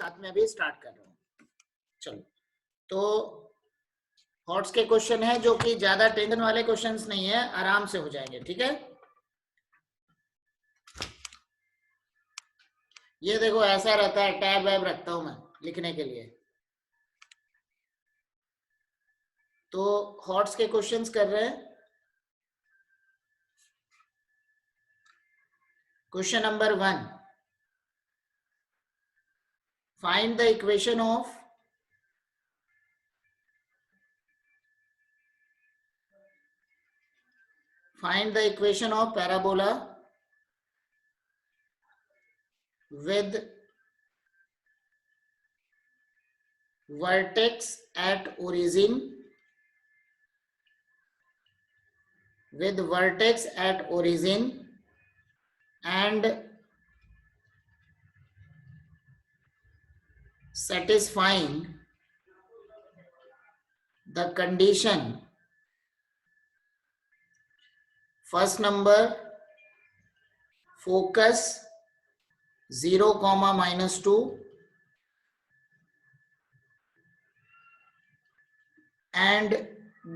साथ में अभी स्टार्ट कर रहा हूँ। चलो, तो हॉट्स के क्वेश्चन है जो कि ज्यादा टेंशन वाले क्वेश्चंस नहीं है, आराम से हो जाएंगे। ठीक है, ये देखो ऐसा रहता है, टैब वैब रखता हूं मैं लिखने के लिए। तो हॉट्स के क्वेश्चंस कर रहे हैं। Question number 1, find the equation of parabola with vertex at origin and satisfying the condition. First number, focus 0, -2 and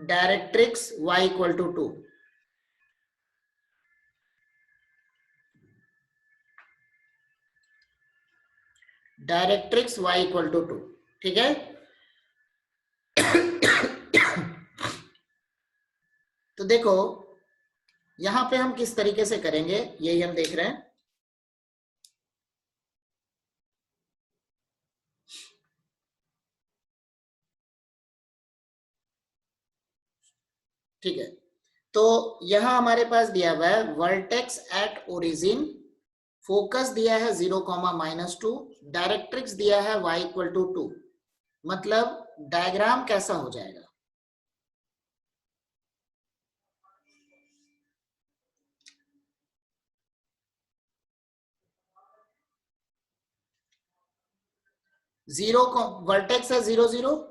directrix y equal to 2. Directrix y equal to 2। ठीक है, तो देखो यहां पे हम किस तरीके से करेंगे यही हम देख रहे हैं। ठीक है, तो यहां हमारे पास दिया हुआ है वर्टेक्स एट ओरिजिन, फोकस दिया है 0, -2, डायरेक्ट्रिक्स दिया है y इक्वल टू 2। मतलब डायग्राम कैसा हो जाएगा, जीरो वर्टेक्स है 0, 0,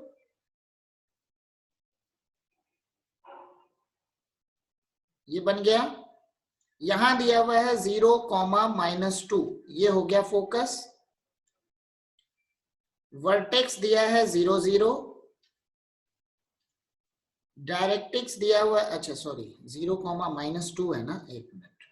ये बन गया। यहां दिया हुआ है 0, -2, ये हो गया फोकस। वर्टेक्स दिया है 0, 0, डायरेक्ट्रिक्स दिया हुआ, अच्छा सॉरी 0, -2 है ना, एक मिनट,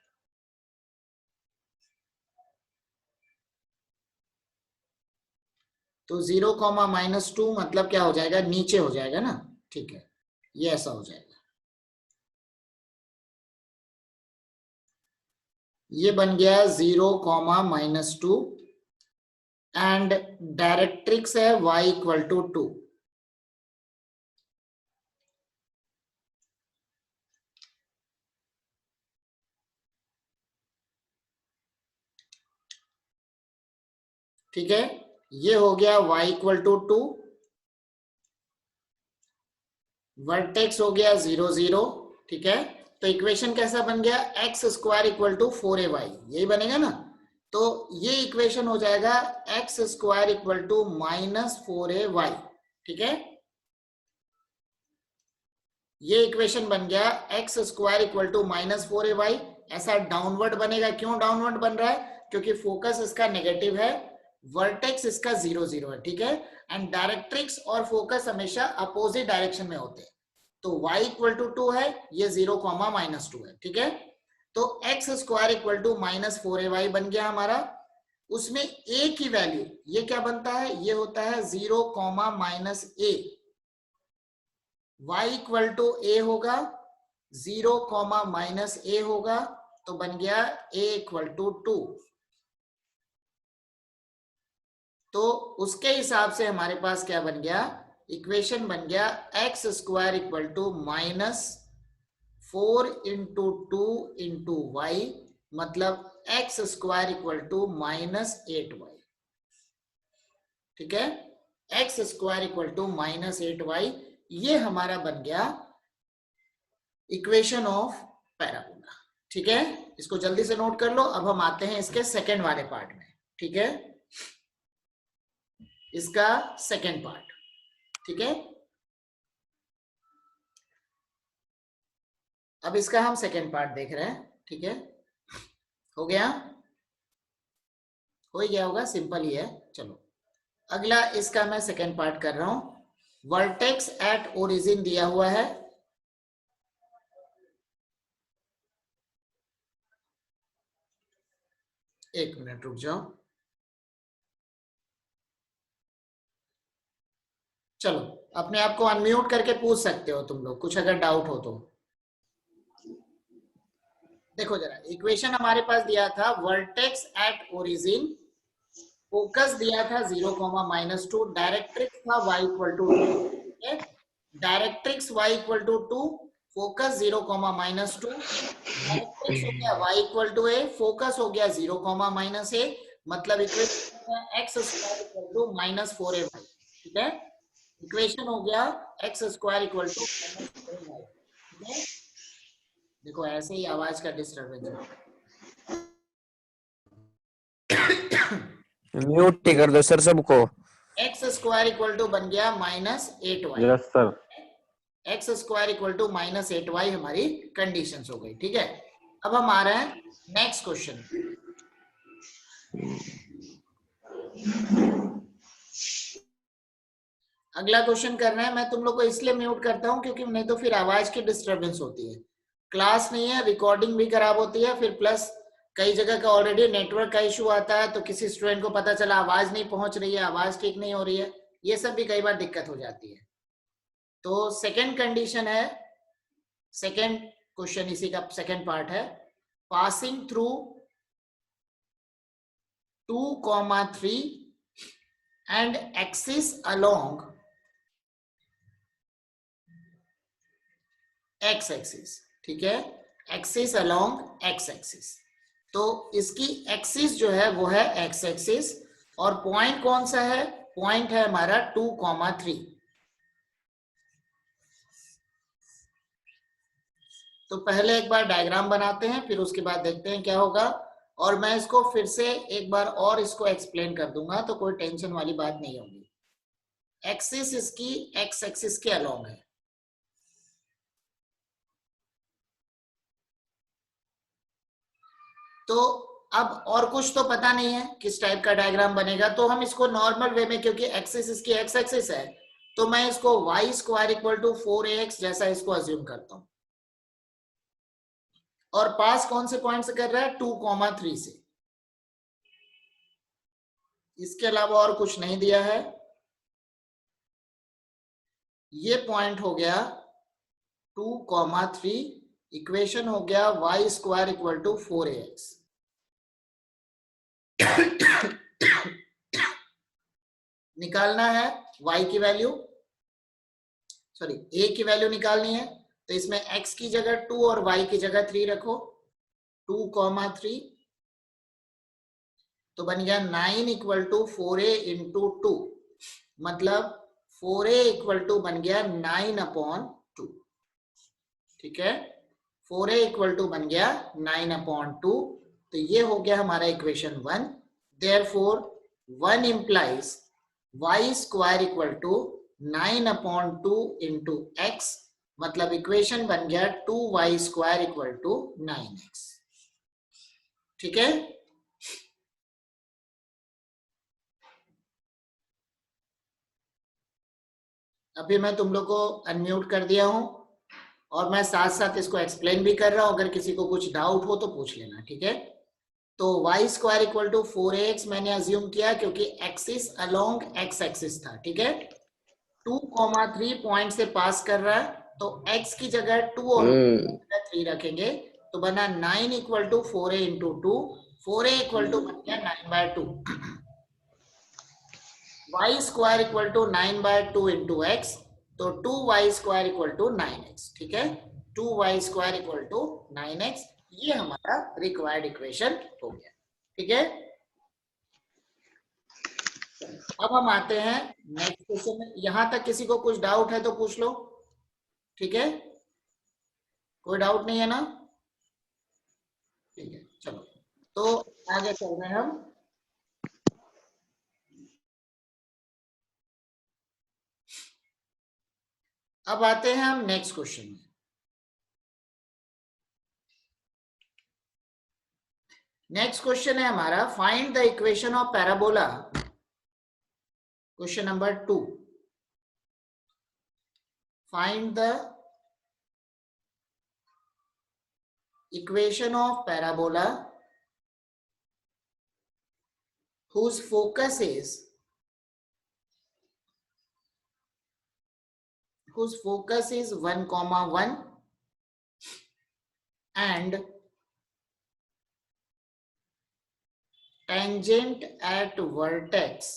तो 0, -2 मतलब क्या हो जाएगा, नीचे हो जाएगा ना। ठीक है, ये ऐसा हो जाएगा, ये बन गया 0, -2 एंड डायरेक्ट्रिक्स है y इक्वल टू 2। ठीक है, ये हो गया y इक्वल टू 2, वर्टेक्स हो गया 0, 0। ठीक है, तो इक्वेशन कैसा बन गया, x square equal to 4ay, यही बनेगा ना। तो ये इक्वेशन हो जाएगा x square equal to -4ay। ठीक है, ये इक्वेशन बन गया x square equal to -4ay। ऐसा डाउनवर्ड बनेगा, क्यों डाउनवर्ड बन रहा है, क्योंकि फोकस इसका नेगेटिव है, वर्टेक्स इसका 0, 0 है। ठीक है, एंड डायरेक्ट्रिक्स और फोकस हमेशा अपोजिट डायरेक्शन में होते हैं। तो y इक्वल टू 2 है, ये 0, -2 है। ठीक है, तो x square equal to -4ay बन गया हमारा। उसमें a की वैल्यू ये क्या बनता है, ये होता है 0, -a, y equal to a होगा 0, -a होगा, तो बन गया a इक्वल टू 2। तो उसके हिसाब से हमारे पास क्या बन गया, इक्वेशन बन गया x square equal to -4 into 2 into y, मतलब x square equal to -8y। ठीक है, x square equal to -8y, ये हमारा बन गया इक्वेशन ऑफ पैराबोला। ठीक है, इसको जल्दी से नोट कर लो। अब हम आते हैं इसके सेकंड वाले पार्ट में। ठीक है, इसका सेकंड पार्ट। ठीक है, अब इसका हम सेकंड पार्ट देख रहे हैं। ठीक है, हो गया, हो ही गया होगा, सिंपल ही है। चलो, अगला इसका मैं सेकेंड पार्ट कर रहा हूं। वर्टेक्स एट ओरिजिन दिया हुआ है, एक मिनट रुक जाओ। चलो अपने आप को अनम्यूट करके पूछ सकते हो तुम लोग, कुछ अगर डाउट हो तो। देखो जरा, इक्वेशन हमारे पास दिया था वर्टेक्स एट ओरिजिन, फोकस दिया था 0, -2, डायरेक्ट्रिक्स था y equal to 2, directrix y equal to 2, focus 0, -2, directrix हो गया y equal to a, focus हो गया 0, -a, मतलब equation x square equal to -4ay, ठीक है। इक्वेशन हो गया x square equal to -4ay, ठीक है। देखो ऐसे ही आवाज का डिस्टर्बेंस है। म्यूट ही कर दो सर सबको। एक्स स्क्वायर इक्वल टू बन गया -8y, yes sir. X square equal to -8y हमारी कंडीशन हो गई, ठीक है। अब हम आ रहे हैं नेक्स्ट क्वेश्चन। अगला क्वेश्चन कर रहे हैं, मैं तुम लोग को इसलिए म्यूट करता हूं क्योंकि नहीं तो फिर आवाज की डिस्टरबेंस होती है, क्लास नहीं है, रिकॉर्डिंग भी खराब होती है, फिर प्लस कई जगह का ऑलरेडी नेटवर्क का इशू आता है, तो किसी स्टूडेंट को पता चला आवाज नहीं पहुंच रही है, आवाज ठीक नहीं हो रही है, ये सब भी कई बार दिक्कत हो जाती है। तो सेकेंड कंडीशन है, सेकेंड क्वेश्चन इसी का सेकेंड पार्ट है, passing through 2, 3 and axis along x axis, ठीक है, एक्सिस अलोंग एक्स एक्सिस। तो इसकी एक्सिस जो है वो है एक्स एक्सिस, और पॉइंट कौन सा है, पॉइंट है हमारा 2, 3। तो पहले एक बार डायग्राम बनाते हैं, फिर उसके बाद देखते हैं क्या होगा, और मैं इसको फिर से एक बार और इसको एक्सप्लेन कर दूंगा, तो कोई टेंशन वाली बात नहीं होगी। एक्सिस इसकी एक्स एक्सिस के अलोंग है, तो अब और कुछ तो पता नहीं है किस टाइप का डायग्राम बनेगा, तो हम इसको नॉर्मल वे में, क्योंकि एक्सिस इसकी एक्स एक्सिस है, तो मैं इसको Y square equal to 4ax जैसा इसको अज्यूम करता हूं, और पास कौन से पॉइंट से कर रहा है, 2, 3 से। इसके अलावा और कुछ नहीं दिया है। ये पॉइंट हो गया 2, 3, इक्वेशन हो गया Y square equal to 4ax। निकालना है y की वैल्यू, सॉरी a की वैल्यू निकालनी है, तो इसमें x की जगह 2 और y की जगह 3 रखो, 2, 3, तो बन गया 9 इक्वल टू 4a इंटू 2, मतलब 4a इक्वल टू बन गया 9/2, ठीक है, 4a इक्वल टू बन गया 9/2, तो ये हो गया हमारा equation 1। Therefore 1 implies y square equal to 9/2 into x, मतलब इक्वेशन बन गया 2y square equal to 9x, ठीक है। अभी मैं तुम लोग को अनम्यूट कर दिया हूं, और मैं साथ साथ इसको एक्सप्लेन भी कर रहा हूं, अगर किसी को कुछ डाउट हो तो पूछ लेना, ठीक है। तो y square equal to 4ax मैंने अज्यूम किया क्योंकि एक्सिस अलोंग एक्स एक्सिस था, ठीक है। 2, 3 पॉइंट से पास कर रहा है, तो x की जगह 2 और 3 रखेंगे, तो बना 9 equal to 4a into 2, 4a equal to बन गया 9/2, y square equal to 9/2 into x, तो 2y square equal to 9x, ठीक है, 2y square equal to 9x, ये हमारा रिक्वायर्ड इक्वेशन हो गया, ठीक है। अब हम आते हैं नेक्स्ट क्वेश्चन में। यहां तक किसी को कुछ डाउट है तो पूछ लो, ठीक है, कोई डाउट नहीं है ना, ठीक है। चलो तो आगे चल रहे हैं हम। अब आते हैं हम नेक्स्ट क्वेश्चन में। नेक्स्ट क्वेश्चन है हमारा, find the equation of parabola question number 2, find the equation of parabola whose focus is 1, 1 and tangent at vertex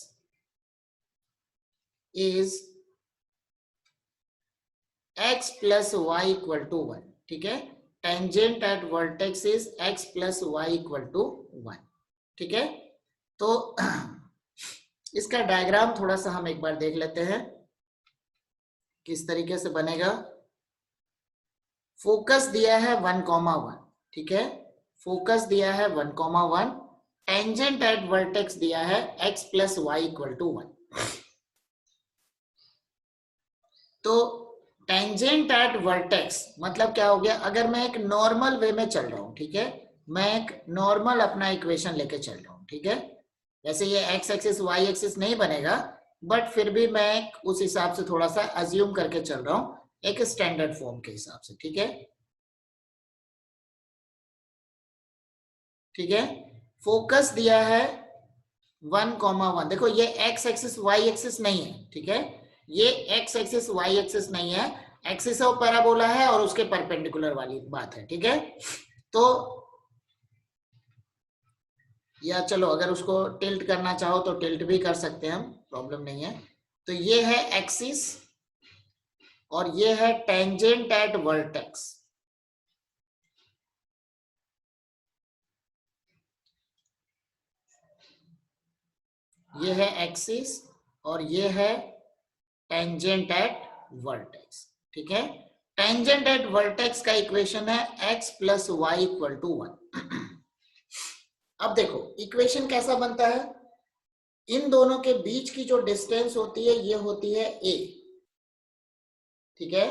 is x plus y equal to 1. ठीक है, tangent at vertex is x plus y equal to 1. ठीक है, तो इसका diagram थोड़ा सा हम एक बार देख लेते हैं किस तरीके से बनेगा. फोकस दिया है 1, 1. ठीक है, फोकस दिया है 1, 1. टेंजेंट एट वर्टेक्स दिया है x plus y equal to 1. तो टेंजेंट एट वर्टेक्स मतलब क्या हो गया, अगर मैं एक नॉर्मल वे में चल रहा हूं, ठीक है, मैं एक नॉर्मल अपना इक्वेशन लेके चल रहा हूं. ठीक है, वैसे ये x एक्सिस y एक्सिस नहीं बनेगा, बट फिर भी मैं उस हिसाब से थोड़ा सा अज्यूम करके चल रहा हूं एक स्टैंडर्ड फॉर्म के हिसाब से. ठीक है, ठीक है, फोकस दिया है 1, 1. देखो ये x एक्सिस y एक्सिस नहीं है. ठीक है, ये x एक्सिस y एक्सिस नहीं है, एक्सिस ऑफ पैराबोला है और उसके परपेंडिकुलर वाली बात है. ठीक है, तो या चलो अगर उसको टिल्ट करना चाहो तो टिल्ट भी कर सकते हैं हम, प्रॉब्लम नहीं है. तो ये है एक्सिस और ये है टेंजेंट एट वर्टेक्स. ये है एक्सिस और ये है टेंजेंट एट वर्टेक्स. ठीक है, टेंजेंट एट वर्टेक्स का इक्वेशन है x plus y equal to 1. अब देखो इक्वेशन कैसा बनता है, इन दोनों के बीच की जो डिस्टेंस होती है ये होती है a. ठीक है,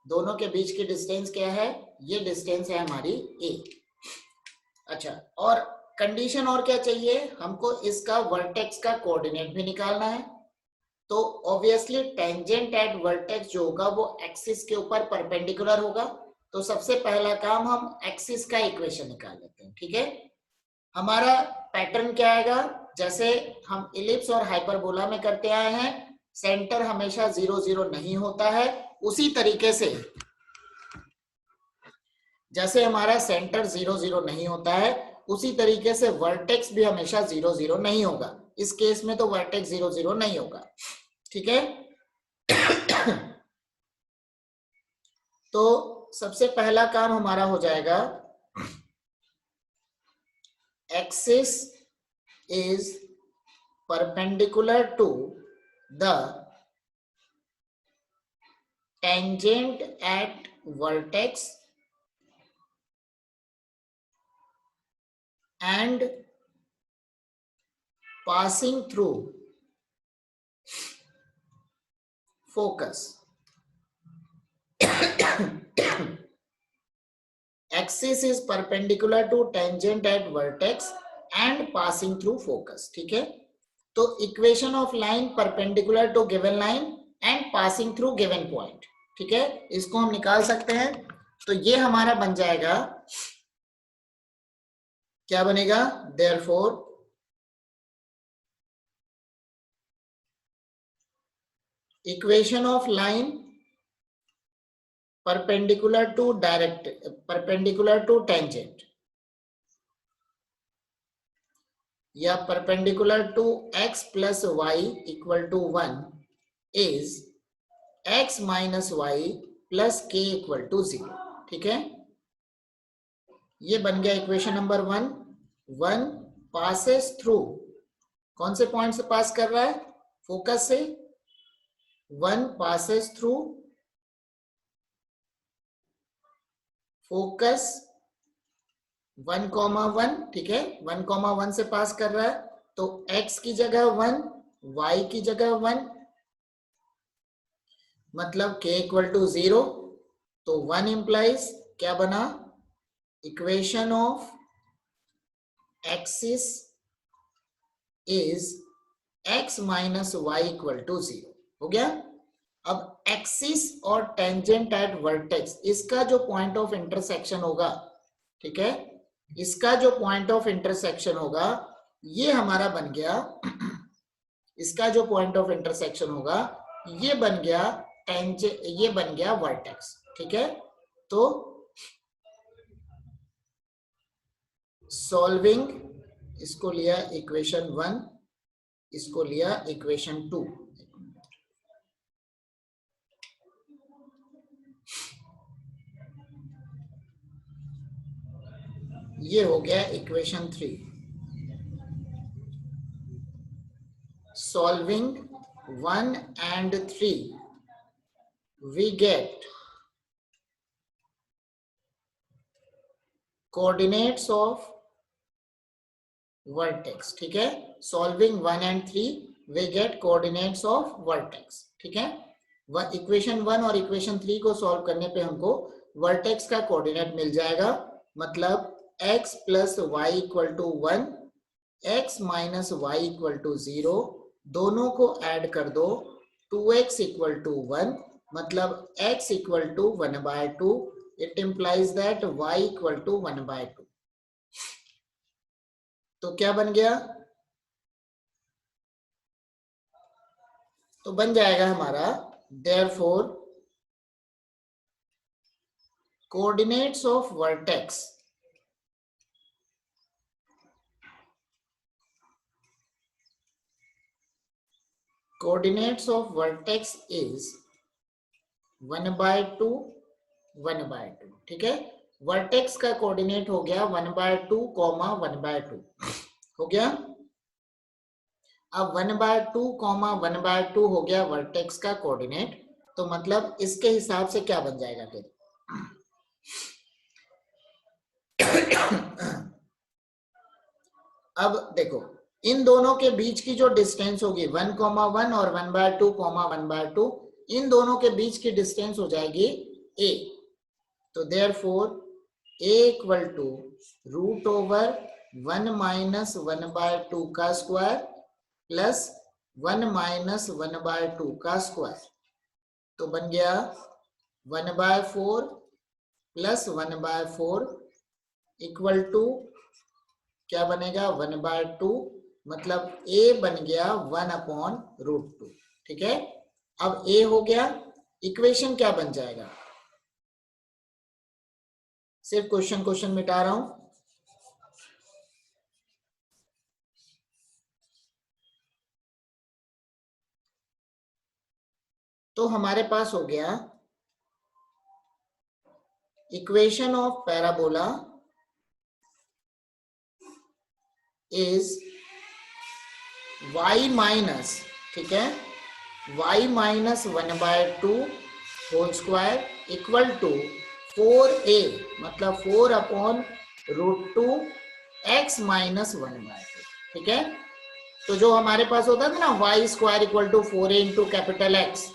दोनों के बीच की डिस्टेंस क्या है, ये डिस्टेंस है हमारी a. अच्छा, और कंडीशन और क्या चाहिए हमको, इसका वर्टेक्स का कोऑर्डिनेट भी निकालना है. तो ऑब्वियसली टेंजेंट एट वर्टेक्स जो होगा वो एक्सिस के ऊपर परपेंडिकुलर होगा. तो सबसे पहला काम हम एक्सिस का इक्वेशन निकाल लेते हैं. ठीक है, हमारा पैटर्न क्या आएगा, जैसे हम इलिप्स और हाइपरबोला में करते आए हैं, सेंटर हमेशा 0, 0 नहीं होता है. उसी तरीके से जैसे हमारा सेंटर 0, 0 नहीं होता है, उसी तरीके से वर्टेक्स भी हमेशा 0, 0 नहीं होगा. इस केस में तो वर्टेक्स 0, 0 नहीं होगा. ठीक है, तो सबसे पहला काम हमारा हो जाएगा, axis is perpendicular to the tangent at vertex and passing through focus. Axis is perpendicular to tangent at vertex and passing through focus. ठीक है, तो equation of line perpendicular to given line and passing through given point. ठीक है, इसको हम निकाल सकते हैं. तो ये हमारा बन जाएगा, क्या बनेगा, therefore equation of line perpendicular to tangent या perpendicular to x plus y equal to 1 is x minus y plus k equal to 0. ठीक है, ये बन गया इक्वेशन नंबर 1. 1 passes थ्रू, कौन से पॉइंट से पास कर रहा है, फोकस से. 1 passes थ्रू फोकस 1, 1. ठीक है, 1, 1 से पास कर रहा है, तो x की जगह 1, y की जगह 1, मतलब k इक्वल टू 0. तो 1 इंप्लाइज क्या बना, equation of axis is x minus y equal to 0 हो गया। अब एक्सिस और टेंजेंट एट वर्टेक्स, इसका जो पॉइंट ऑफ इंटरसेक्शन होगा, ठीक है, इसका जो पॉइंट ऑफ इंटरसेक्शन होगा ये हमारा बन गया इसका जो पॉइंट ऑफ इंटरसेक्शन होगा ये बन गया ये बन गया वर्टेक्स, ठीक है। तो सॉल्विंग, इसको लिया इक्वेशन 1, इसको लिया इक्वेशन 2, ये हो गया equation 3। Solving 1 and 3 we get coordinates of vertex, ठीक है। Solving 1 and 3 we get coordinates of vertex, ठीक है। इक्वेशन 1 और इक्वेशन 3 को सॉल्व करने पे हमको वर्टेक्स का कोऑर्डिनेट मिल जाएगा, मतलब x plus y equal to 1, x minus y equal to 0, दोनों को ऐड कर दो 2x इक्वल टू 1, मतलब x equal to 1/2, it implies that y equal to 1/2। तो क्या बन गया, तो बन जाएगा हमारा therefore coordinates of vertex coordinates of vertex is 1/2 1/2, ठीक है। वर्टेक्स का कोऑर्डिनेट हो गया 1/2 1/2 हो गया। अब 1/2 1/2 हो गया वर्टेक्स का कोऑर्डिनेट, तो मतलब इसके हिसाब से क्या बन जाएगा फिर अब देखो इन दोनों के बीच की जो डिस्टेंस होगी 1, 1 और 1/2, 1/2, इन दोनों के बीच की डिस्टेंस हो जाएगी a। तो therefore a equal to root over 1 minus 1/2 का स्क्वायर प्लस 1 माइनस 1/2 का स्क्वायर, तो बन गया 1/4 प्लस 1/4 इक्वल टू क्या बनेगा 1/2, मतलब a बन गया 1/√2, ठीक है। अब a हो गया, इक्वेशन क्या बन जाएगा, सिर्फ क्वेश्चन मिटा रहा हूं। तो हमारे पास हो गया equation of parabola is y minus, ठीक है, y minus 1/2 whole square equal to 4a, मतलब 4/√2 x माइनस 1/2, ठीक है। तो जो हमारे पास होता था ना y square equal to 4a into capital X,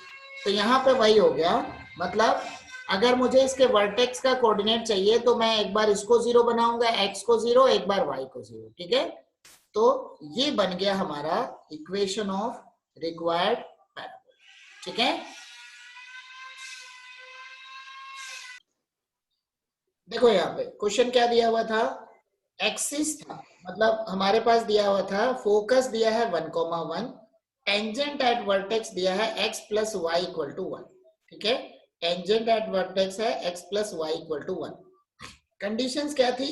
तो यहाँ पे वही हो गया। मतलब अगर मुझे इसके वर्टेक्स का कोऑर्डिनेट चाहिए तो मैं एक बार इसको 0 बनाऊंगा, x को 0, एक बार y को 0, ठीक है। तो ये बन गया हमारा इक्वेशन ऑफ रिक्वायर्ड पैराबोला, ठीक है। देखो यहाँ पे क्वेश्चन क्या दिया हुआ था, एक्सिस था, मतलब हमारे पास दिया हुआ था फोकस दिया है 1, टेंजेंट एट वर्टेक्स दिया है x plus y equal to 1, ठीक है। टेंजेंट एट वर्टेक्स है x plus y equal to 1। Conditions क्या थी,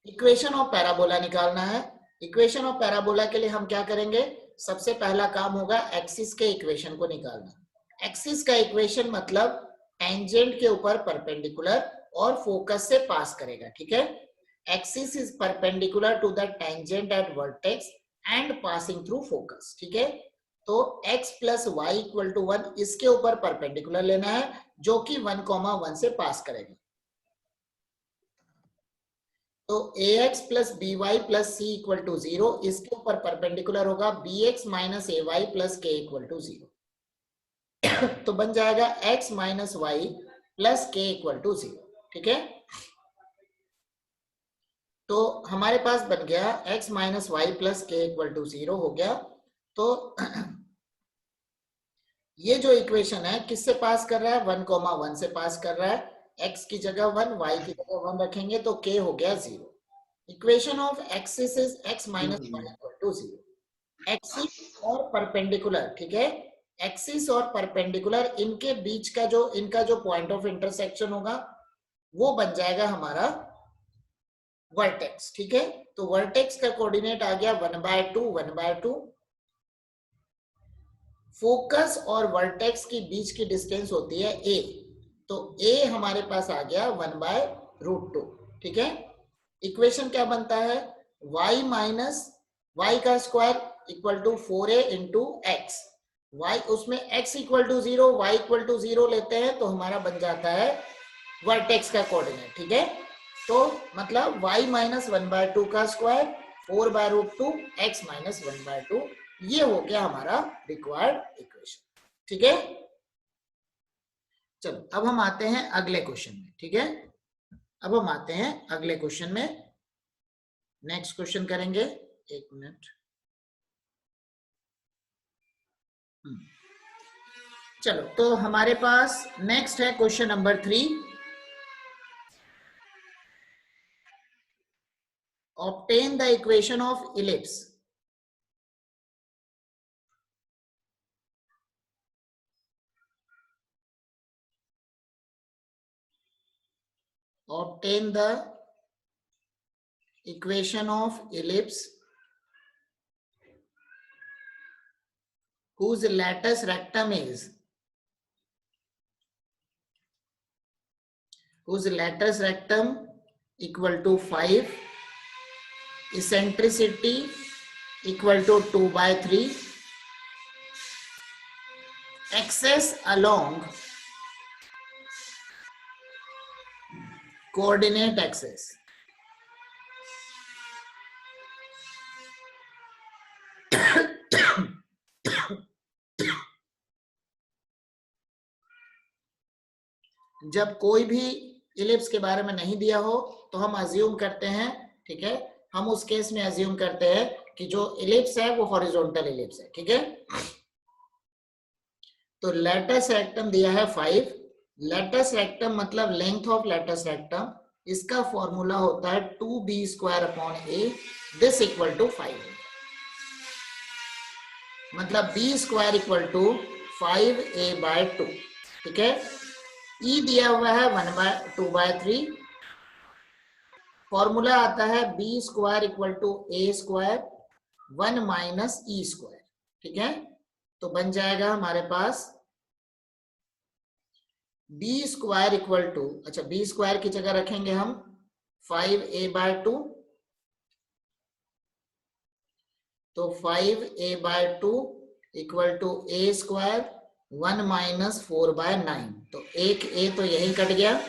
इक्वेशन ऑफ पैराबोला निकालना है। इक्वेशन ऑफ पैराबोला के लिए हम क्या करेंगे, सबसे पहला काम होगा एक्सिस के इक्वेशन को निकालना। एक्सिस का इक्वेशन मतलब टेंजेंट के ऊपर परपेंडिकुलर और फोकस से पास करेगा, ठीक है। Axis is perpendicular to the tangent at vertex and passing through focus, ठीक है। तो x plus y equal to 1 इसके ऊपर परपेंडिकुलर लेना है जो कि 1, 1 से पास करेगा। तो ax plus b y plus c equal to 0 इसके ऊपर परपेंडिकुलर होगा bx minus a y plus k equal to 0। तो बन जाएगा x minus y plus k equal to 0, ठीक है। तो हमारे पास बन गया x minus y plus k equal to 0 हो गया। तो ये जो इक्वेशन है किससे पास कर रहा है, 1,1 से पास कर रहा है। x की जगह 1, y की जगह 1 रखेंगे तो k हो गया 0। Equation of axis is x minus y equal to 0। Axis और परपेंडिकुलर, ठीक है, एक्सिस और परपेंडिकुलर इनके बीच का जो इनका जो पॉइंट ऑफ इंटरसेक्शन होगा वो बन जाएगा हमारा वर्टेक्स, ठीक है। तो वर्टेक्स का कोऑर्डिनेट आ गया 1/2 1/2। फोकस और वर्टेक्स की बीच की डिस्टेंस होती है a, तो a हमारे पास आ गया 1/√2, ठीक है। इक्वेशन क्या बनता है, y माइनस वाई का square equal to 4a into x. y उसमें x equal to 0, y equal to 0 लेते हैं तो हमारा बन जाता है वर्टेक्स का कोऑर्डिनेट, ठीक है। तो मतलब y माइनस 1/2 का स्क्वायर 4/√2 x माइनस 1/2, ये हो गया हमारा रिक्वायर्ड इक्वेशन, ठीक है। चलो अब हम आते हैं अगले क्वेश्चन में, ठीक है। अब हम आते हैं अगले क्वेश्चन में, नेक्स्ट क्वेश्चन करेंगे। एक मिनट, चलो तो हमारे पास नेक्स्ट है question number 3। Obtain the equation of ellipse. obtain the equation of ellipse whose latus rectum equal to 5, eccentricity equal to 2/3, axis along coordinate axis। जब कोई भी इलिप्स के बारे में नहीं दिया हो तो हम अज्यूम करते हैं, ठीक है, हम उस केस में अज्यूम करते हैं कि जो इलिप्स है वो हॉरिजॉन्टल इलिप्स है, ठीक है। तो लेटस रेक्टम दिया है 5। लेटस रेक्टम मतलब लेंथ ऑफ लेटस रेक्टम, इसका फॉर्मूला होता है 2b² a, this equal to 5। मतलब b² इक्वल टू 5a/2, ठीक है। E दिया हुआ है 1/2/3। फॉर्मूला आता है b² equal to a² 1 minus e², ठीक है। तो बन जाएगा हमारे पास b² इक्वल टू, अच्छा b² की जगह रखेंगे हम 5a/2, तो 5a/2 equal to a² 1 minus 4/9, तो एक a तो यही कट गया।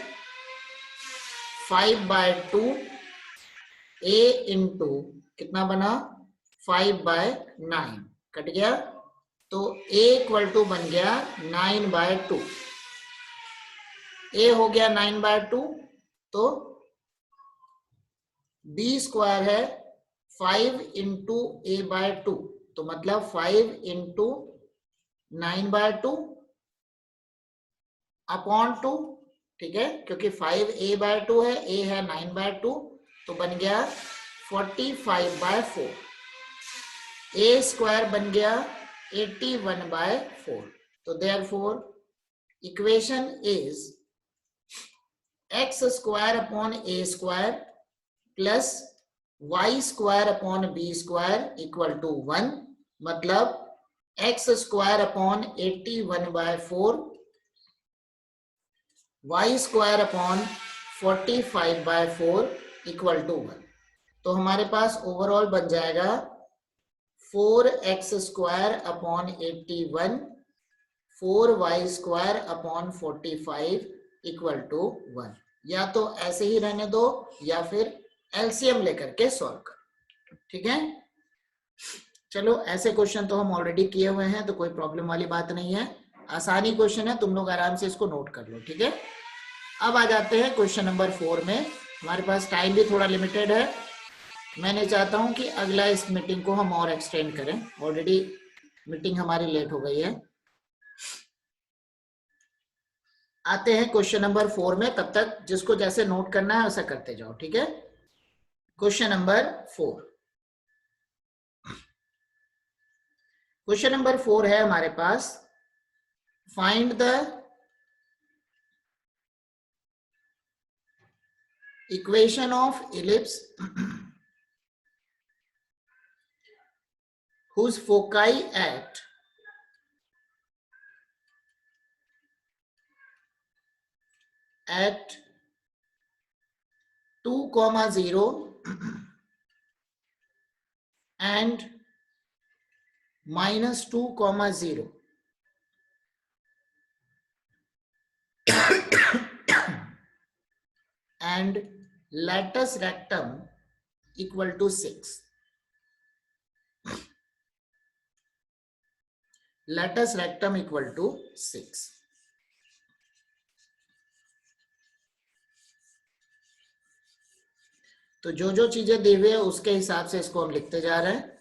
5/2 a इंटू कितना बना 5/9 कट गया, तो a इक्वल टू बन गया 9/2। a हो गया 9/2, तो b² है 5 इंटू a/2, तो मतलब 5 इंटू 9/2 अपॉन 2, ठीक है, क्योंकि 5a/2 है, a है 9/2, तो बन गया 45/4। a² बन गया 81/4। तो therefore equation is x² upon a² plus y² upon b² equal to 1, मतलब x² upon 81/4 y² upon 45/4 equal to 1। तो हमारे पास ओवरऑल बन जाएगा 4x² upon 81 4y² upon 45 equal to 1। या तो ऐसे ही रहने दो या फिर एलसीएम लेकर के सॉल्व करो, ठीक है। चलो ऐसे क्वेश्चन तो हम ऑलरेडी किए हुए हैं, तो कोई प्रॉब्लम वाली बात नहीं है, आसानी क्वेश्चन है, तुम लोग आराम से इसको नोट कर लो, ठीक है। अब आ जाते हैं क्वेश्चन नंबर 4 में। हमारे पास टाइम भी थोड़ा लिमिटेड है, मैंने चाहता हूं कि अगला इस मीटिंग को हम और एक्सटेंड करें, ऑलरेडी मीटिंग हमारी लेट हो गई है। आते हैं क्वेश्चन नंबर 4 में, तब तक जिसको जैसे नोट करना है वैसा करते जाओ, ठीक है। क्वेश्चन नंबर 4, क्वेश्चन नंबर 4 है हमारे पास, find the equation of ellipse whose foci at 2, 0 and -2, 0 and latus rectum equal to 6. Latus rectum equal to 6. तो जो जो चीजें दी हुई है उसके हिसाब से इसको हम लिखते जा रहे हैं।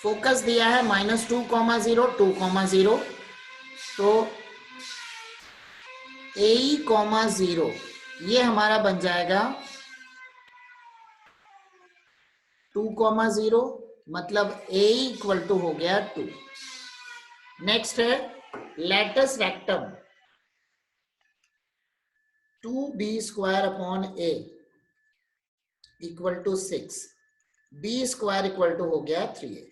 फोकस दिया है -2, 0 2, 0, तो AE, 0 ये हमारा बन जाएगा 2, 0, मतलब AE इक्वल टू हो गया 2। नेक्स्ट है latus rectum 2b² upon A equal to 6, b² equal to हो गया 3A।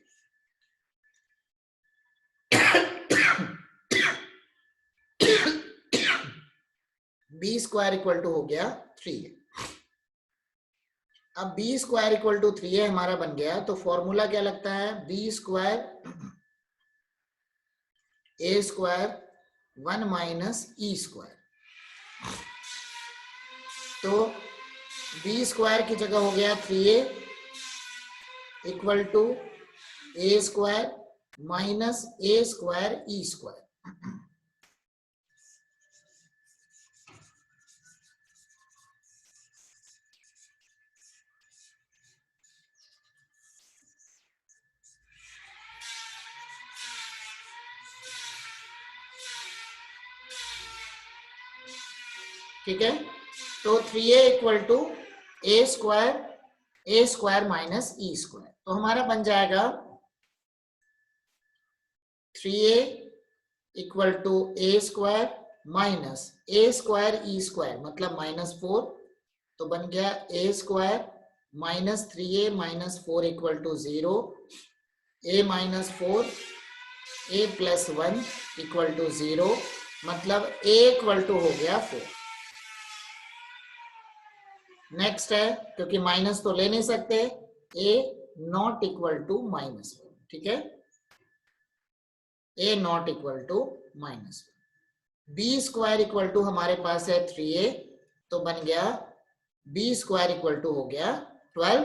b² इक्वल टू हो गया 3A। अब b² इक्वल टू 3A हमारा बन गया, तो फॉर्मूला क्या लगता है, b² A² 1 माइनस E²। तो b² की जगह हो गया 3A equal to A² minus A² E²। ठीक है, तो 3A equal to A² minus E²। तो हमारा बन जाएगा 3A equal to A² minus A² E², मतलब -4। तो बन गया A² minus 3A minus 4 equal to 0, A minus 4 A plus 1 equal to 0, मतलब A इक्वल टू हो गया 4। नेक्स्ट है, क्योंकि माइनस तो ले नहीं सकते, A नॉट इक्वल टू -1, ठीक है, A not equal to -1। b² equal to हमारे पास है 3A, तो बन गया b² इक्वल टू हो गया 12।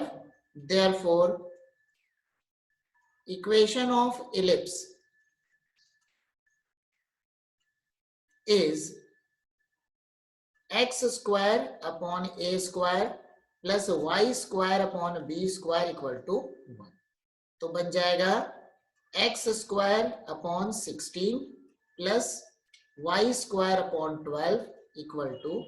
Therefore equation of ellipse is x² upon A² plus y² upon b² equal to 1। तो बन जाएगा x² upon 16 plus y² upon 12 equal to,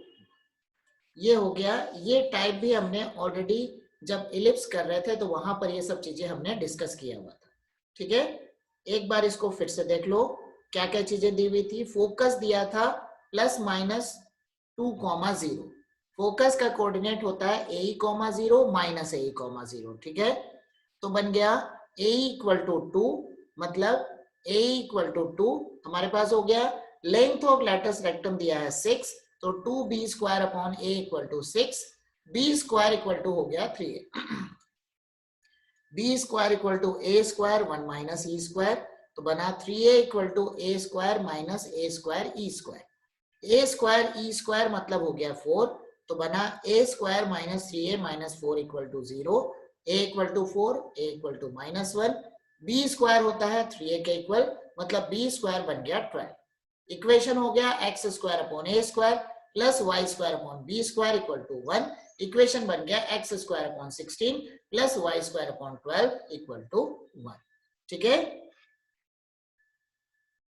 ये हो गया। ये टाइप भी हमने ऑलरेडी जब इलिप्स कर रहे थे तो वहां पर ये सब चीजें हमने डिस्कस किया हुआ था, ठीक है। एक बार इसको फिर से देख लो, क्या क्या चीजें दी हुई थी। फोकस दिया था +-2, 0। फोकस का कोऑर्डिनेट होता है AE, 0 माइनस AE, 0, ठीक है। तो बन गया AE इक्वल टू 2, मतलब AE इक्वल टू 2 हमारे पास हो गया। लेंथ ऑफ लेटस रेक्टम दिया है 6, तो 2b² upon A equal to 6, b² equal to हो गया 3A। b² equal to A² 1 minus E², तो बना 3A equal to A² minus A² E²। A² E² मतलब हो गया 4, तो बना A² minus 3A minus 4 equal to 0, A equal to 4, A equal to -1, b² होता है 3A के इक्वल, मतलब b² बन गया 12। इक्वेशन हो गया x² upon A², plus y square upon b square equal to 1। Equation बन गया x square upon 16 plus y square upon 12 equal to 1। ठीक है।